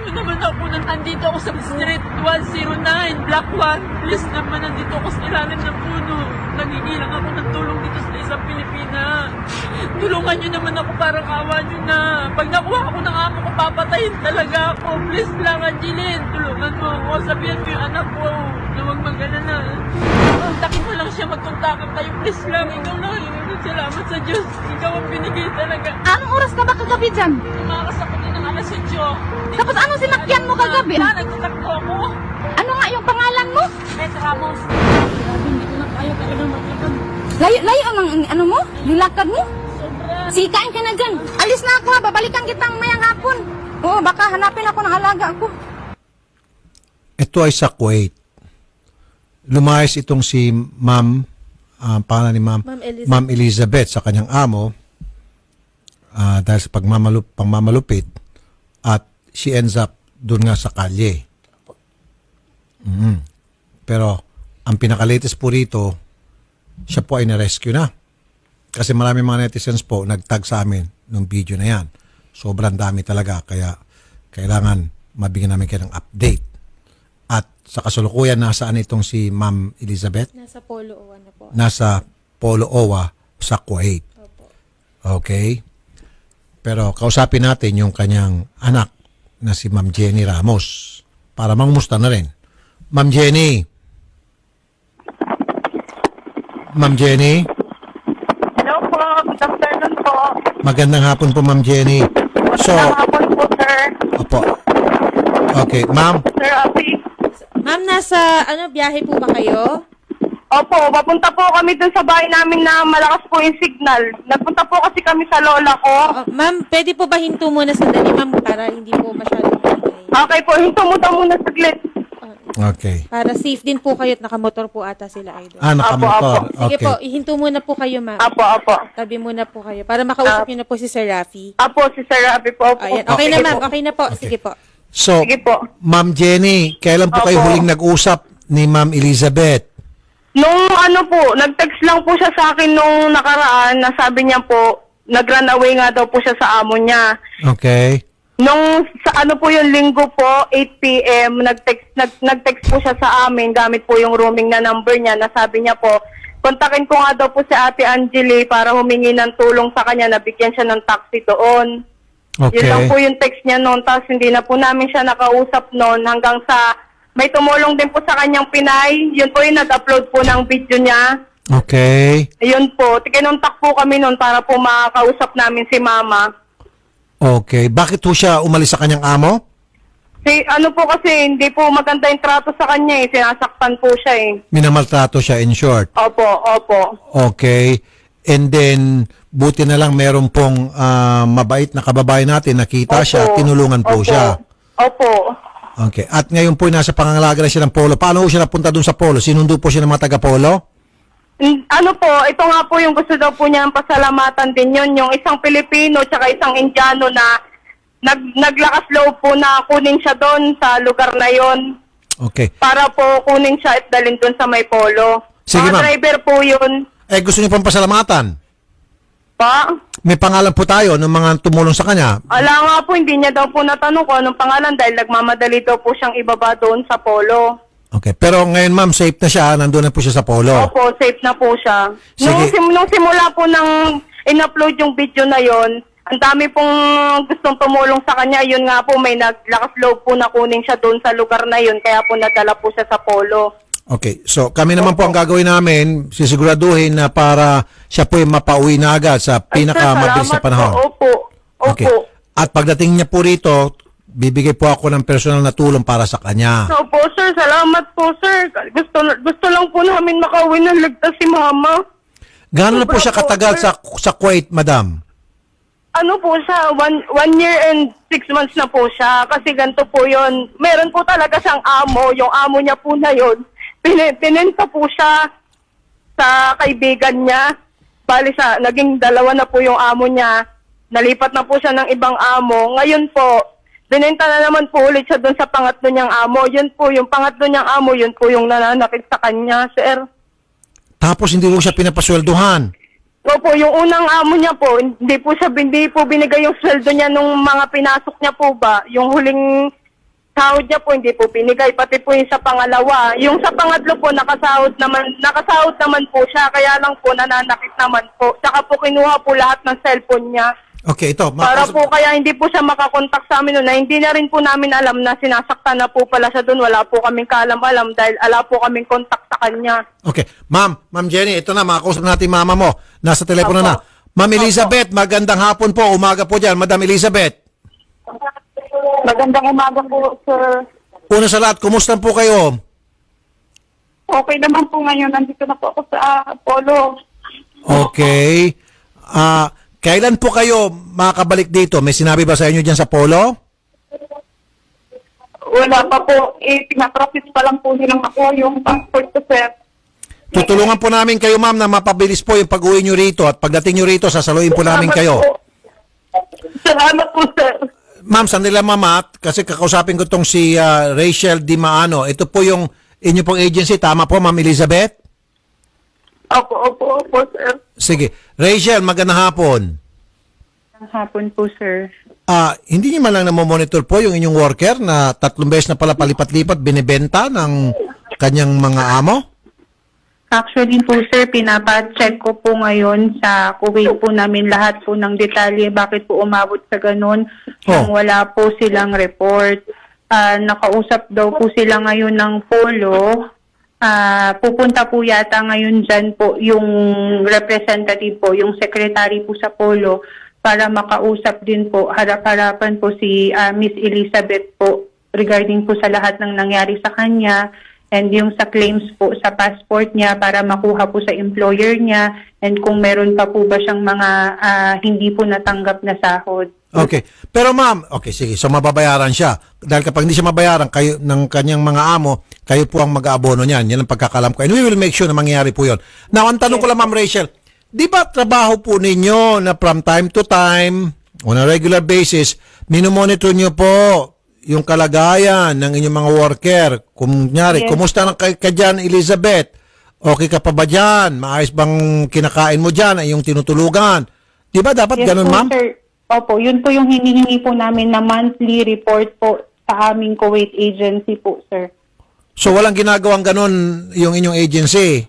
mo naman ako na andito ako sa Street 109, Block 1. Please naman, nandito ako sa ilalim ng puno. Nagigilang ako ng tulong dito sa isang Pilipina. Tulungan niyo naman ako, parang awa niyo na. Pag nakuha ako ng amo ko, papatayin talaga ako. Please lang, Angeline, tulungan mo ako. Sabihan mo yung anak ko na huwag mag-alala. Kontakin mo lang siya, magkontakan tayo. Please lang, ikaw lang. Salamat sa Diyos. Ikaw ang binigay talaga. Anong oras ka ba kagabi dyan? Tumakas ako din ng alas 8. Tapos anong sinakyan mo kagabi? Nagtatakbo ako. Ano nga yung pangalan mo? Beth Ramos. Grabe, hindi ko na kaya talaga maglakad. Layo ang ano mo? Nilakad mo? Sobra. Sikain ka na dyan. Alis na ako ha, babalikan kitang mayang hapon. Oo, baka hanapin ako ng alaga ko. Ito ay sa Kuwait. Lumayas itong si Ma'am, pangalan ni Ma'am Elizabeth sa kanyang amo dahil sa pangmamalupit at she ends up doon nga sa kalye. Pero ang pinaka-latest po rito, siya po ay na-rescue na. Kasi marami mga netizens po nagtag sa amin ng video na yan. Sobrang dami talaga kaya kailangan mabigyan namin kayo ng update. At sa kasalukuyan, nasaan itong si Ma'am Elizabeth? Nasa Polo Owa na po. Nasa Polo Owa sa Kuwait. Opo. Okay? Pero kausapin natin yung kanyang anak na si Ma'am Jenny Ramos para mangumusta na rin. Ma'am Jenny. Ma'am Jenny. Hello po, good afternoon po. Magandang hapon po, Ma'am Jenny. So, Magandang hapon po, sir. opo. Okay, Ma'am. Sir Api. Ma'am, nasa biyahe po ba kayo? Opo, papunta po kami dun sa bahay namin na malakas po yung signal. Nagpunta po kasi kami sa lola ko. Ma'am, pwede po ba hinto muna sandali, ma'am, para hindi po masyadong maingay? Okay po, hinto mo daw muna saglit. Okay. Para safe din po kayo at nakamotor po ata sila, idol. Nakamotor. Sige Okay. po, ihinto muna po kayo, ma'am. Apo. Tabi muna po kayo para makausap niyo na po si Sir Rafi. Apo, si Sir Api po. Ayan, okay na, ma'am. Okay na po. Sige po. So, Sige po. Ma'am Jenny, kailan po kayo Opo. huling nag-usap ni Ma'am Elizabeth? Nung nag-text lang po siya sa akin nung nakaraan na sabi niya po, nag-run away nga daw po siya sa amo niya. Okay. Nung sa po yung linggo po, 8 p.m., nag-text po siya sa amin gamit po yung roaming na number niya na sabi niya po, kontakin ko nga daw po si Ate Angeli para humingi ng tulong sa kanya, nabigyan siya ng taxi doon. Okay. Yun lang po yung text niya noon, tapos hindi na po namin siya nakausap noon hanggang sa may tumulong din po sa kanyang Pinay. Yun po yung nag-upload po ng video niya. Okay. Yun po, kinontak po kami noon para po makakausap namin si Mama. Okay. Bakit po siya umalis sa kanyang amo? Po kasi hindi po maganda yung trato sa kanya sinasaktan po siya Minamaltrato siya in short. Opo. Okay. And then, buti na lang meron pong mabait na kababayan natin, nakita Opo. siya, tinulungan po Opo. siya. Opo. Okay. At ngayon po nasa pangangalaga na siya ng Polo. Paano po siya napunta dun sa Polo? Sinundo po siya ng mga taga-Polo? Ito nga po yung gusto daw po niya ng pasalamatan din yun, yung isang Pilipino tsaka isang Indiano na naglakas loob po na kunin siya doon sa lugar na yon Okay. para po kunin siya at dalhin doon sa may Polo. Sige, Mga ma'am. driver po yun. Gusto niyo pong pasalamatan? Pa? May pangalan po tayo ng mga tumulong sa kanya. Ala nga po, hindi niya daw po natanong kung anong pangalan dahil nagmamadali daw po siyang ibaba doon sa Polo. Okay. Pero ngayon, ma'am, safe na siya. Nandun na po siya sa Polo. Opo, safe na po siya. Sige. Nung simula po nang in-upload yung video na yon, ang dami pong gustong tumulong sa kanya. Yun nga po, may naglakas loob po na kunin siya doon sa lugar na yun. Kaya po nadala po siya sa Polo. Okay. So, kami naman po ang gagawin namin, sisiguraduhin na para siya po ay mapauwi na agad sa pinakamabilis na salamat panahon. po. Opo. Okay. At pagdating niya po rito, bibigay po ako ng personal na tulong para sa kanya. Opo, sir. Salamat po, sir. Gusto lang po namin makauwi ng ligtas si Mama. Gano'n na po siya Sobra po, katagal sir. sa Kuwait, madam? Po siya, one year and 6 months na po siya. Kasi ganito po yun. Meron po talaga siyang amo. Yung amo niya po na yun, pinenta po siya sa kaibigan niya. Bali naging 2 na po yung amo niya. Nalipat na po siya ng ibang amo. Ngayon po, binenta na naman po ulit siya doon sa pangatlo niyang amo. Yun po, yung pangatlo niyang amo, yun po yung nananakit sa kanya, sir. Tapos hindi po siya pinapasweldohan. Opo, yung unang amo niya po, hindi po binigay yung sweldo niya nung mga pinasok niya po ba. Yung huling sahod niya po hindi po binigay, pati po yung sa pangalawa. Yung sa pangatlo po nakasahod naman po siya, kaya lang po nananakit naman po. Saka po kinuha po lahat ng cellphone niya. Okay, ito. Para po kaya hindi po siya makakontak sa amin noon, na hindi na rin po namin alam na sinasaktan na po pala siya doon. Wala po kaming kaalam-alam dahil ala po kaming kontak sa kanya. Okay. Ma'am Jenny, ito na, makakausap natin mama mo. Nasa telepono Opo. na. Ma'am Elizabeth, magandang hapon po. Umaga po dyan. Madam Elizabeth. Magandang umaga po, sir. Una sa lahat, kumusta po kayo? Okay naman po ngayon. Nandito na po ako sa Polo. Okay. Kailan po kayo makakabalik dito? May sinabi ba sa inyo dyan sa Polo? Wala pa po. Pinaprocess pa lang po nilang ako yung passport ko, sir. Tutulungan po namin kayo, ma'am, na mapabilis po yung pag-uwi nyo rito at pagdating nyo rito, sasaluhin po namin kayo. Salamat po, sir. Ma'am, sandali lang, ma'am, kasi kakausapin ko tong si Rachel Di Maano. Ito po yung inyo pong agency. Tama po, ma'am Elizabeth? Opo, sir. Sige. Rachel, magandang hapon. Hapon po, sir. Hindi niyo man lang namomonitor po yung inyong worker na 3 beses na pala palipat-lipat binibenta ng kanyang mga amo? Actually po, sir, pinapacheck ko po ngayon sa Kuwait po namin lahat po ng detalye bakit po umabot sa ganun nang wala po silang report. Nakausap daw po sila ngayon ng Polo. Pupunta po yata ngayon dyan po yung representative po, yung secretary po sa Polo para makausap din po, harap-harapan po si Miss Elizabeth po regarding po sa lahat ng nangyari sa kanya and yung sa claims po sa passport niya para makuha po sa employer niya and kung meron pa po ba siyang mga hindi po natanggap na sahod. Okay. Pero ma'am, okay, sige. So mababayaran siya. Dahil kapag hindi siya mabayaran kayo, ng kanyang mga amo, kayo po ang mag-aabono niyan. Yan ang pagkakalam ko. And we will make sure na mangyayari po yun. Now, ang tanong ko lang, ma'am Rachel, di ba trabaho po ninyo na from time to time, on a regular basis, minomonitor nyo po yung kalagayan ng inyong mga worker? Kunyari, kumusta na ka dyan, Elizabeth? Okay ka pa ba dyan? Maayos bang kinakain mo dyan? Ay yung tinutulugan? Di ba dapat ganun, po, ma'am? Sir. Opo, yun po yung hinihingi po namin na monthly report po sa aming Kuwait agency po, sir. So walang ginagawang ganun yung inyong agency?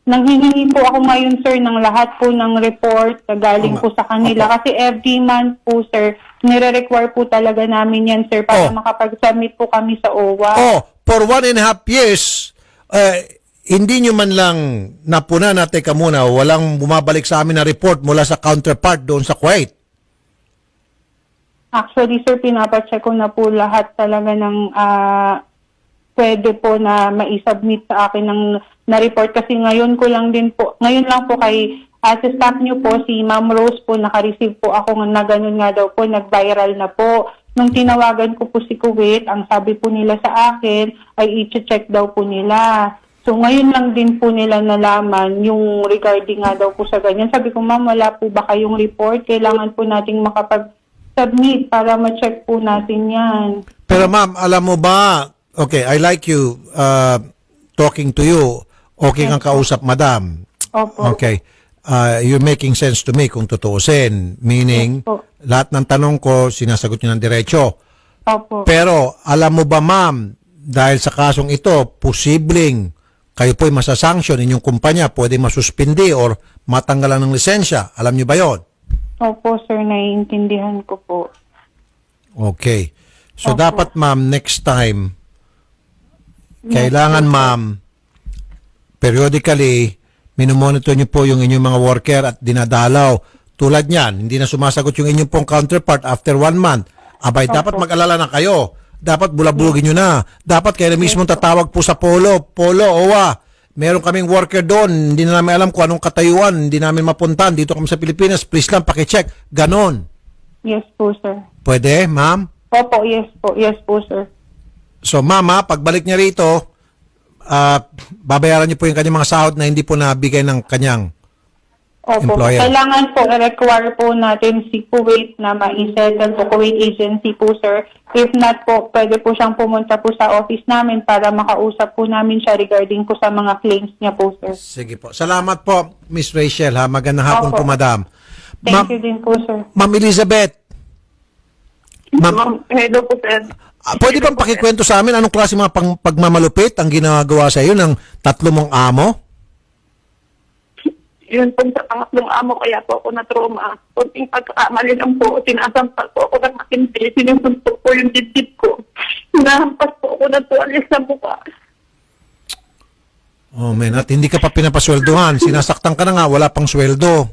Nanghihingi po ako ngayon, sir, ng lahat po ng report na galing po sa kanila. Kasi every month po, sir, nire-require po talaga namin yan, sir, para makapag-submit po kami sa OWA. For 1.5 years, hindi nyo man lang napuna na, teka muna, walang bumabalik sa amin na report mula sa counterpart doon sa Kuwait. Actually, sir, pinapacheck ko na po lahat talaga ng pwede po na maisubmit sa akin ng na-report. Kasi ngayon lang po kay sa staff niyo po, si Ma'am Rose po, naka-receive po ako na ganun nga daw po, nag-viral na po. Nung tinawagan ko po si Kuwait, ang sabi po nila sa akin ay i-check daw po nila. So ngayon lang din po nila nalaman yung regarding nga daw po sa ganyan. Sabi ko, ma'am, wala po ba kayong report? Kailangan po nating makapag-submit para ma-check po natin yan. Pero ma'am, alam mo ba, okay, I like you talking to you. Okay kang kausap, madam. Opo. Okay. You're making sense to me kung tutuusin. Meaning, lahat ng tanong ko, sinasagot nyo ng diretso. Opo. Pero, alam mo ba ma'am, dahil sa kasong ito, posibleng kayo po'y masasanction, inyong kumpanya, pwede masuspindi or matanggalan ng lisensya. Alam nyo ba yon? Opo, sir, naiintindihan ko po. Okay. So, dapat ma'am, next time, kailangan ma'am, periodically, minomonitor nyo po yung inyong mga worker at dinadalaw. Tulad niyan, hindi na sumasagot yung inyong pong counterpart after 1 month. Abay, dapat mag-alala na kayo. Dapat bulabulugin nyo na. Dapat kayo na mismo tatawag po sa Polo, OWA. Meron kaming worker doon. Hindi na namin alam kung anong katayuan. Hindi namin mapuntahan. Dito kami sa Pilipinas. Please lang, pakicheck. Ganon. Yes po, sir. Pwede, ma'am? Opo, yes po. Yes po, sir. So, mama, pagbalik niya rito, babayaran niyo po yung kanyang mga sahod na hindi po nabigay ng kanyang employer. Kailangan po, require po natin si Kuwait na ma-settle po, Kuwait agency po, sir. If not po, pwede po siyang pumunta po sa office namin para makausap po namin siya regarding po sa mga claims niya po, sir. Sige po. Salamat po, Miss Rachel. Ha? Magandang hapon po, madam. Thank you din po, sir. Ma'am Elizabeth. Hello po, sir. Pwede bang pakikwento sa amin anong klase mga pagmamalupit ang ginagawa sa iyo ng tatlo mong amo? Yun po sa pangatlong amo, kaya po ako na-trauma. Kunting pagkakamali lang po, sinasampal po ako ng matindi, sinusuntok po yung dibdib ko. Hinahampas po ako ng tuwalis sa mukha. Oh man, at hindi ka pa pinapasweldohan. Sinasaktan ka na nga, wala pang sweldo.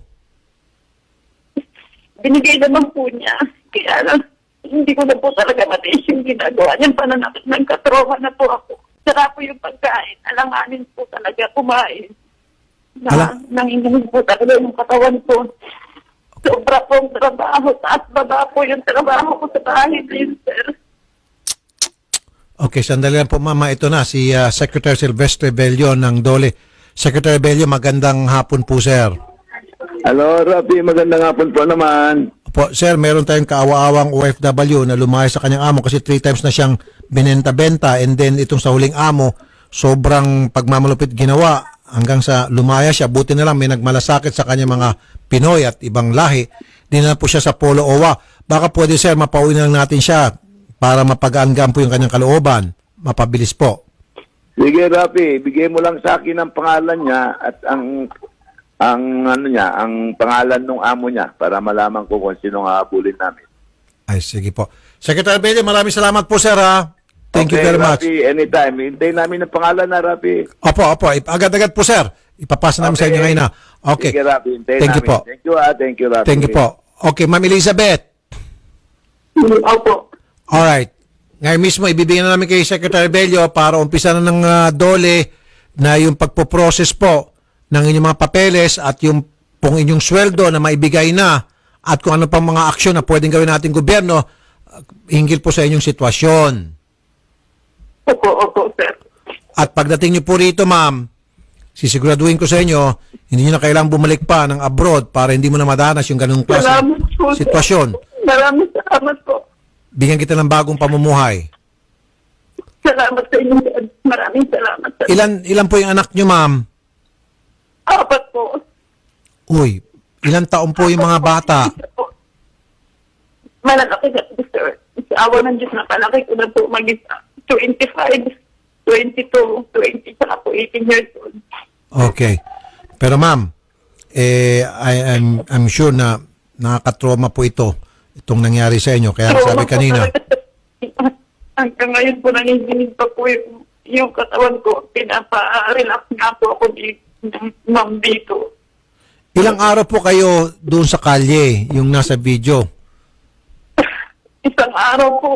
Binigay naman po niya. Kaya lang, hindi ko na po talaga matiis yung ginagawa niya. Pananakit, nagka-trauma na po ako. Sara po yung pagkain. Alanganin po talaga kumain. Nanginginig po talaga yung katawan ko. Sobra pong trabaho. Taas baba po yung trabaho ko sa bahay din, sir. Okay, sandali lang po mama. Ito na, si Secretary Silvestre Bello ng DOLE. Secretary Bello, magandang hapon po, sir. Hello, Rafi. Magandang hapon po naman. Po, sir, meron tayong kaawa-awang OFW na lumayas sa kanyang amo kasi 3 times na siyang binenta-benta and then itong sa huling amo, sobrang pagmamalupit ginawa hanggang sa lumaya siya. Buti na lang may nagmalasakit sa kanyang mga Pinoy at ibang lahi. Dinala po siya sa Polo OWA. Baka pwede, sir, mapauwi na lang natin siya para mapagaan po yung kanyang kalooban. Mapabilis po. Sige, Rafi. Bigay mo lang sa akin ang pangalan niya at ang pangalan ng amo niya para malaman ko kung sino nga habulin namin. Ay, sige po. Secretary Bello, maraming salamat po, sir, ha? Thank you very much. Rafi, anytime. Hintayin namin ang pangalan na, Rafi. Opo. Agad-agad po, sir. Ipapasa namin sa inyo ngayon na. Okay. Sige, Rafi. Hintayin Thank you namin. po. Thank you, Thank you, Rafi. Thank you po. Okay, Ma'am Elizabeth. Opo. Alright. Ngayon mismo, ibibigyan na namin kay Secretary Bello para umpisa na ng DOLE na yung pagpo-process po ng inyong mga papeles at yung pong inyong sweldo na maibigay na at kung ano pang mga aksyon na pwedeng gawin natin gobyerno hinggil po sa inyong sitwasyon. Opo, sir. At pagdating niyo po rito, ma'am, sisiguraduhin ko sa inyo, hindi niyo na kailangang bumalik pa ng abroad para hindi mo na madanas yung ganung klase Salamat po, sir. sitwasyon. Maraming salamat po. Bigyan kita ng bagong pamumuhay. Salamat sa inyo, sir. Maraming salamat, sir. Ilan po yung anak niyo, ma'am? 4 po. Uy, ilang taon po yung mga bata? Malalaki na po, sir. Sa awa ng Diyos na palaki ko na po mag-isa. 25, 22, 20, saka po 18 years old. Okay. Pero ma'am, I'm sure na nakaka-trauma po itong nangyari sa inyo. Kaya sabi kanina, Hanggang ngayon po nanginginig pa po yung katawan ko. Pinapa-relax nga po ako ma'am dito. ilang araw po kayo doon sa kalye, yung nasa video? Isang araw po.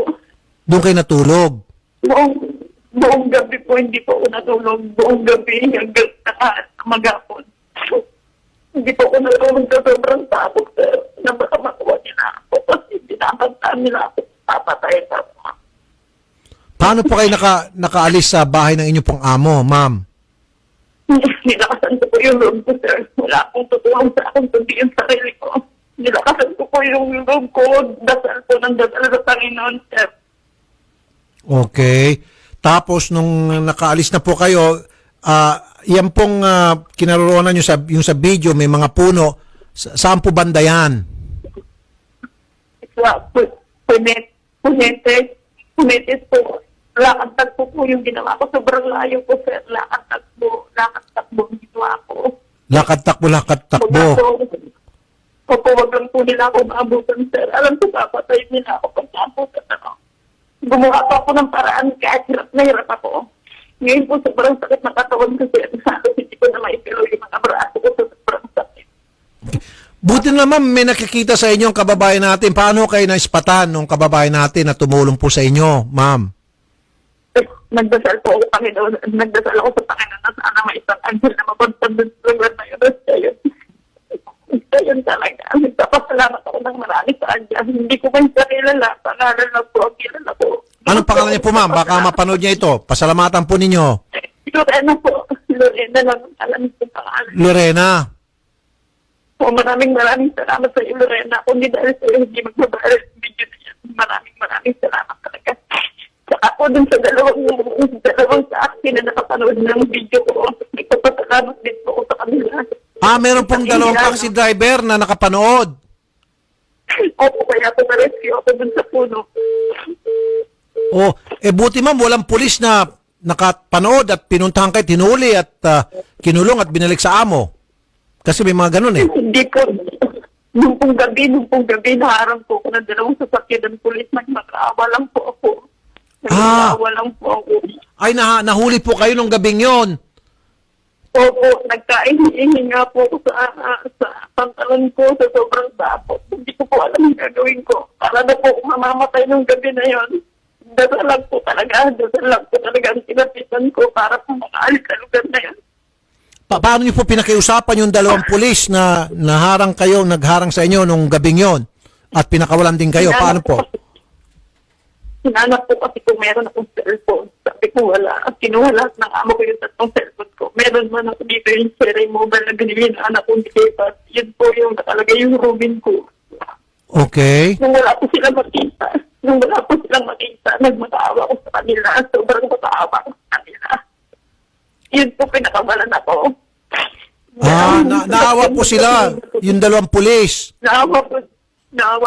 Doon kayo natulog? Buong gabi po, hindi po ako natulog. Buong gabi hanggang magapon. Hindi po ako natulog sa sobrang takot, sir. Na baka makuha nila ako. Kasi binabantaan nila ako. Papatay pa po. Paano po kayo nakaalis sa bahay ng inyong pong amo, ma'am? Nilakasan ko po yung room ko, sir. Wala akong tutulong sa akin kundi yung sarili ko. Nilakasan ko po yung room ko. Dasal po ng dasal sa Panginoon, sir. Okay. Tapos nung nakaalis na po kayo, yan pong kinaroroonan nyo yung sa video, may mga puno. Saan po banda yan? Punetes po. Lakad po yung ginawa ko. Sobrang layo po, sir. Lakad takbo ang ginawa ko. Lakad takbo. Opo, wag lang po nila ako maabutan, sir. Alam ko, papatay nila ako pag naabutan ako. Gumawa pa ako ng paraan kahit hirap na hirap ako. Ngayon po, sobrang sakit na katawan ko, sir. Sana hindi ko na maipilo yung mga braso ko sa sobrang sakit. Buti naman may nakikita sa inyo ang kababayan natin. Paano kayo naispatan ng kababayan natin na tumulong po sa inyo, ma'am? Nagdasal po ako Panginoon. Nagdasal ako sa Panginoon na sana may isang anghel na mapuntan doon sa lugar na yun. Basta yun. Basta yun talaga. Nagpapasalamat ako ng marami sa kanya. Hindi ko man siya kilala. Pangalan lang po ang kilala ko. Anong pangalan niya po, ma'am? Baka mapanood niya ito. Pasalamatan po ninyo. Lorena po. Lorena lang ang alam ko pangalan. Lorena. Po, maraming salamat sa iyo, Lorena. Kung hindi dahil sa iyo, hindi magbabayar ang video na yan. Maraming salamat talaga. Tsaka po dun sa dalawang sa akin na nakapanood ng video ko. Nagpapasalamat din po ako sa kanila. Meron pong dalawang taxi driver na nakapanood. Opo, kaya po na-rescue ako dun sa puno. Oh, buti ma'am, walang pulis na nakapanood at pinuntahan kayo, tinuli at kinulong at binalik sa amo. Kasi may mga ganun eh. Hindi po. Nung pong gabi, naharang po ako ng dalawang sasakyan ng pulis. Nagmakaawa lang po ako. Nagmakaawa lang po ako. Ay, nahuli po kayo nung gabing yon. Opo, nagkaingi nga po ako sa pantalon ko sa sobrang sapot. Hindi ko po alam yung gagawin ko. Para na po mamamatay nung gabi na yon. Dasal lang po talaga ang tinapitan ko para po makaalis sa lugar na yan. Paano niyo po pinakiusapan yung dalawang pulis na nagharang sa inyo nung gabing yon at pinakawalan din kayo? Paano po? Hinanap po kasi kung meron akong cellphone. Sabi ko wala. Kinuha lahat ng amo ko yung tatlong cellphone ko. Meron man ako dito yung cherry mobile na binili ng anak kong dito. Yun po yung nakalagay yung Rubin ko. Okay. Nung wala po silang makita, nagmataawa ko sa kanila. Sobrang mataawa ko sa kanila. Yun po pinakawalan ako. Naawa po sila, yung dalawang pulis. Naawa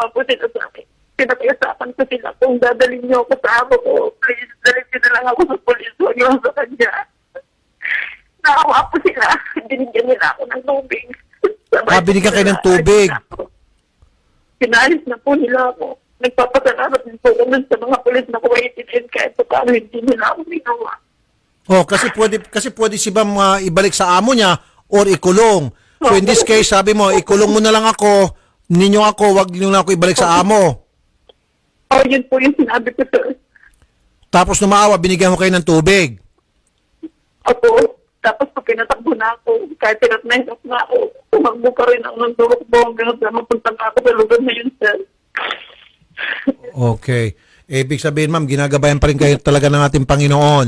po sila sa akin. Pinakiusapan ko sila kung dadalhin niyo ako sa amo ko. Please, dalhin niyo na lang ako sa polis. Huwag niyo sa kanya. Naawa po sila. Binigyan nila ako ng tubig. Binigyan kayo ng tubig. Pinalis na po nila ako. Nagpapasalamat din po ako sa mga pulis na kuwaitin din kahit pa paano hindi nila ako ginawa. Oh, kasi pwede si Ma'am ibalik sa amo niya or ikulong. So in this case, sabi mo, ikulong mo na lang ako, ninyo ako, wag niyo na ako ibalik sa amo. Oh, yun po yung sinabi ko, sir. Tapos numaawa, binigyan mo kayo ng tubig. Opo. Tapos pag pinatakbo na ako, kahit pinatnahirap na ako, tumakbo pa rin ako ng durok-bo hanggang sa mapunta na ako sa lugar na yun, sir. Okay. Ibig sabihin, ma'am, ginagabayan pa rin kayo talaga ng ating Panginoon.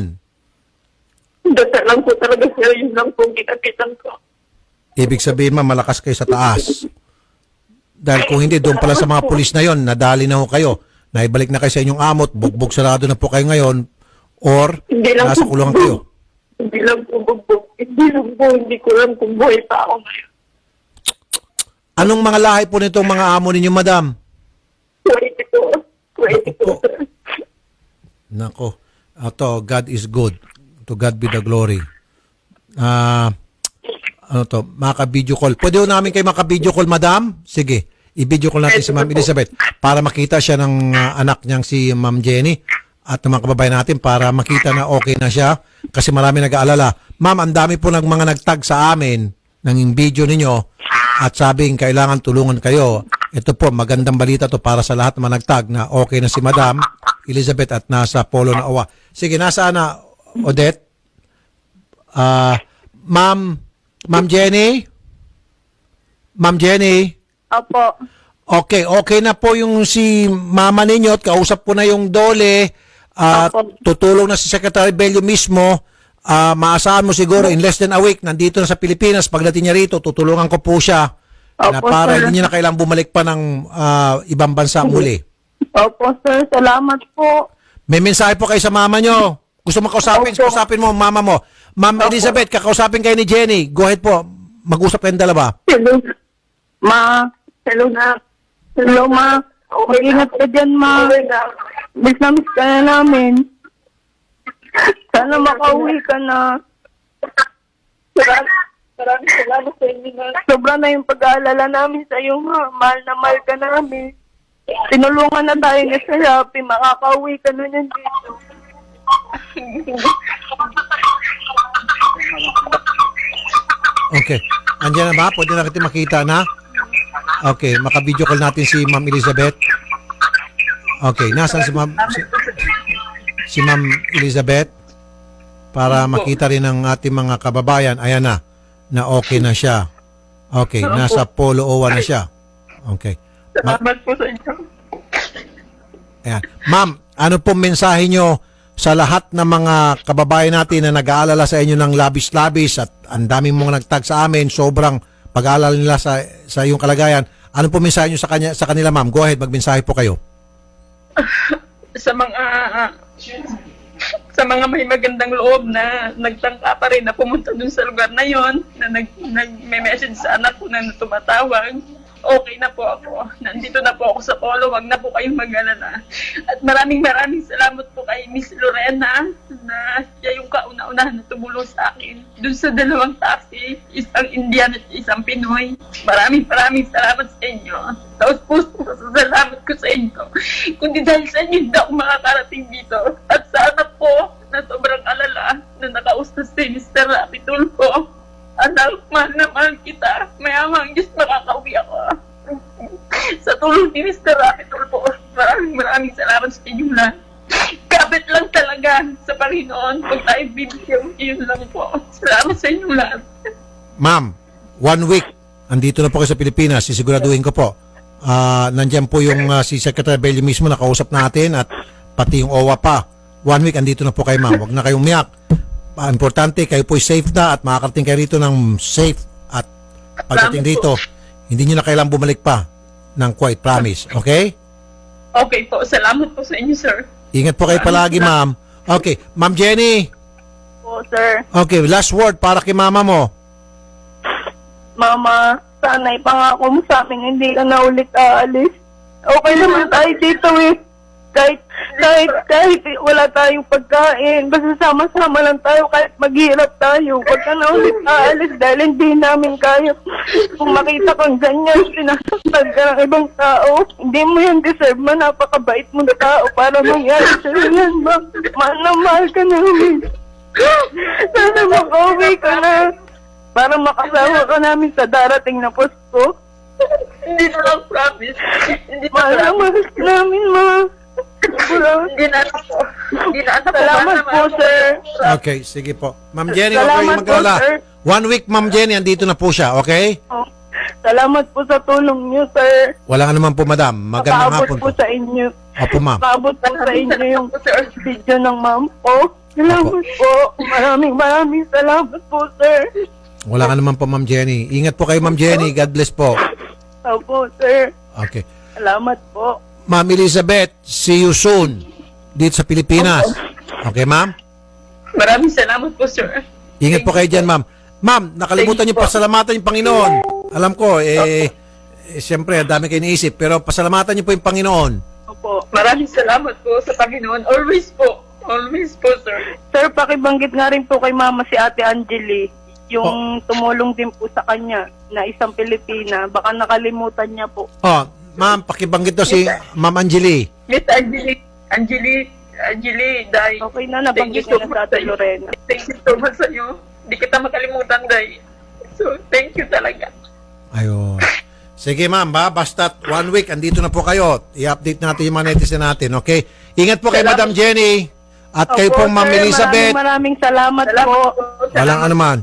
Dasal lang po talaga, sir. Yun lang po kinakitan ko. Ibig sabihin, ma'am, malakas kayo sa taas. Dahil kung hindi, doon pala sa mga pulis na yon, nadali na ho kayo. Naibalik na kayo sa inyong amot, bugbog sarado na po kayo ngayon, or nasa kulungan kayo. Hindi lang po bugbog. Hindi ko alam kung buhay pa ako ngayon. Anong mga lahi po nitong mga amo ninyo, madam? Kuwaiti po, sir. Nako. Ito, God is good. To God be the glory. Maka-video call. Pwede ho namin kayo maka-video call, madam? Sige. I-video call natin si Ma'am Elizabeth para makita siya ng anak niyang si Ma'am Jenny at ng mga kababayan natin para makita na okay na siya kasi marami nag-aalala. Ma'am, ang dami po ng mga nagtag sa amin ng video ninyo at sabing kailangan tulungan kayo. Ito po, magandang balita to para sa lahat ng mga nagtag na okay na si Madam Elizabeth at nasa polo na OWA. Sige, nasaan na, Odette? Ma'am Jenny? Ma'am Jenny? Opo. Okay na po yung si mama ninyo at kausap po na yung Dole at tutulong na si Secretary Bello mismo. Maasahan mo siguro in less than a week nandito na sa Pilipinas. Pagdating niya rito, tutulungan ko po siya na para hindi niya na kailangang bumalik pa ng ibang bansa muli. Opo, sir. Salamat po. May mensahe po kayo sa mama nyo. Gusto mo kausapin mo mama mo. Ma'am Elizabeth, kakausapin kayo ni Jenny. Go ahead po. Mag-usap kayong dalawa. Hello. Ma. Hello na. Hello, ma. Mag-ingat ka dyan, ma. Miss na miss ka na namin. Sana makauwi ka na. Maraming salamat sa inyo na. Sobra na yung pag-aalala namin sa iyo, ma. Mahal na mahal ka namin. Tinulungan na tayo ni Sir Happy. Makakauwi ka na yan dito. Okay. Andiyan na ba? Pwede na kita makita na? Okay. Maka-video call natin si Ma'am Elizabeth. Okay. Nasaan si Ma'am Elizabeth? Para makita rin ng ating mga kababayan. Ayan na. Na okay na siya. Okay. Nasa Polo OWA na siya. Okay. Salamat po sa inyo. Ayan. Ma'am, ano pong mensahe nyo sa lahat ng mga kababayan natin na nag-aalala sa inyo ng labis-labis at ang daming mga nagtag sa amin, sobrang pag-aalala nila sa iyong kalagayan. Ano pong mensahe nyo sa kanila, ma'am? Go ahead, magmensahe po kayo. Sa mga may magandang loob na nagtangka pa rin na pumunta dun sa lugar na yon, na nag-message sa anak ko na tumatawag. okay na po ako. Nandito na po ako sa polo. Wag na po kayong mag-alala. At maraming salamat po kay Miss Lorena na siya yung kauna-unahan na tumulong sa akin. Doon sa 2 taxi, isang Indian at isang Pinoy. Maraming salamat sa inyo. Tapos puso salamat ko sa inyo. Kundi dahil sa inyo, hindi ako makakarating dito. At sana po, na sobrang alala na nakausap si Mr. Rapi Tulfo. Anak, mahal na mahal kita. Mayamang Diyos makakauwi ako. Sa tulong ni Mr. Rapi Tulfo, maraming salamat sa inyo lahat. Kapit lang talaga sa Panginoon. Pag tayo bibigyan, yun lang po. Salamat sa inyo lahat. Ma'am, 1 week, andito na po kayo sa Pilipinas, sisiguraduhin ko po. Nandiyan po yung si Secretary Bello mismo, nakausap natin, at pati yung OWA pa. 1 week, andito na po kayo, ma'am. Huwag na kayong umiyak. Importante, kayo po'y safe na at makakarating kayo rito ng safe, at pagdating dito, hindi nyo na kailangang bumalik pa ng Kuwait, promise. Okay? Okay po. Salamat po sa inyo, sir. Ingat po kayo palagi, ma'am. Okay, Ma'am Jenny. Po, sir. Okay, last word para kay mama mo. Mama, sana ipangako mo sa amin, hindi ka na ulit aalis. Okay naman tayo dito eh. Kahit wala tayong pagkain, basta sama-sama lang tayo kahit maghirap tayo. Huwag ka na ulit aalis dahil hindi namin kaya. Kung makita kang ganyan, sinasaktan ka ng ibang tao, hindi mo yan deserve. Napakabait mo na tao para mangyari sa'yo yan, ma. Mahal na mahal ka namin. Sana makauwi ka na para makasama ka namin sa darating na posto. Hindi na lang promise. Hindi na Mahal na mahal ka namin, ma. Hindi na po. Salamat po, sir. Okay, sige po. Ma'am Jenny, huwag Salamat kayong po, mag-alala. sir. 1 week, Ma'am Jenny, andito na po siya, okay? Oh, salamat po sa tulong niyo, sir. Wala nga naman po, madam. Magandang Makaabot hapon po po. sa inyo. Opo, ma'am. Makaabot po sa inyo yung video ng ma'am po. Salamat po. Maraming salamat po, sir. Wala nga naman po, Ma'am Jenny. Ingat po kayo, Ma'am Jenny. God bless po. Opo, sir. Okay. Salamat po. Ma'am Elizabeth, see you soon dito sa Pilipinas. Okay, ma'am? Maraming salamat po, sir. Ingat po kayo dyan, ma'am. Ma'am, nakalimutan niyo pasalamatan yung Panginoon. Alam ko, siyempre, dami kayo iniisip, pero pasalamatan niyo po yung Panginoon. Opo. Maraming salamat po sa Panginoon. Always po. Always po, sir. Sir, pakibanggit nga rin po kay mama si Ate Angeli. Yung tumulong din po sa kanya na isang Pilipina. Baka nakalimutan niya po. Oh, ma'am, pakibanggit daw si Ma'am Angeli. Miss Angeli, Day. Okay na, nabanggit niya na sa Ate Lorena. Thank you so much sa iyo. Hindi kita makalimutan, Day. So, thank you talaga. Ayun. Sige, ma'am, basta 1 week, andito na po kayo. I-update natin yung mga netizen natin, okay? Ingat po kay Madam Jenny. At kayo Opo, pong Ma'am sir, Elizabeth. Maraming salamat po. Walang anuman.